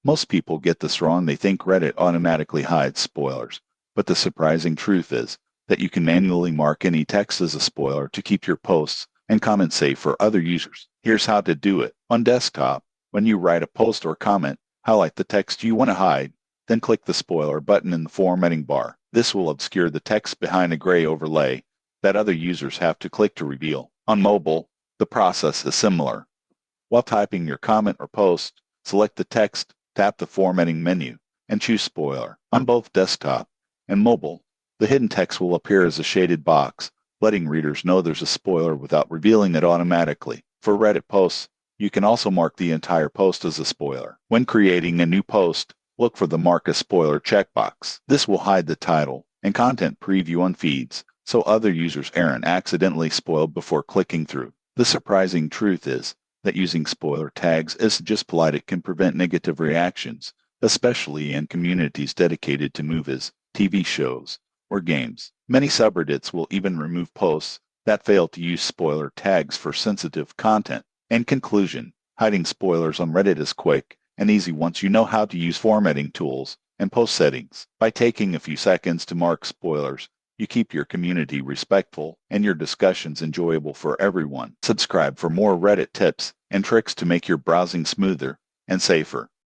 Most people get this wrong. They think Reddit automatically hides spoilers. But the surprising truth is that you can manually mark any text as a spoiler to keep your posts and comments safe for other users. Here's how to do it. On desktop, when you write a post or comment, highlight the text you want to hide, then click the spoiler button in the formatting bar. This will obscure the text behind a gray overlay that other users have to click to reveal. On mobile, the process is similar. While typing your comment or post, select the text, tap the formatting menu, and choose spoiler. On both desktop and mobile, the hidden text will appear as a shaded box, letting readers know there's a spoiler without revealing it automatically. For Reddit posts, you can also mark the entire post as a spoiler. When creating a new post, look for the Mark as Spoiler checkbox. This will hide the title and content preview on feeds, so other users aren't accidentally spoiled before clicking through. The surprising truth is that using spoiler tags isn't just polite, it can prevent negative reactions, especially in communities dedicated to movies, TV shows, or games. Many subreddits will even remove posts that fail to use spoiler tags for sensitive content. In conclusion, hiding spoilers on Reddit is quick and easy once you know how to use formatting tools and post settings. By taking a few seconds to mark spoilers, you keep your community respectful and your discussions enjoyable for everyone. Subscribe for more Reddit tips and tricks to make your browsing smoother and safer.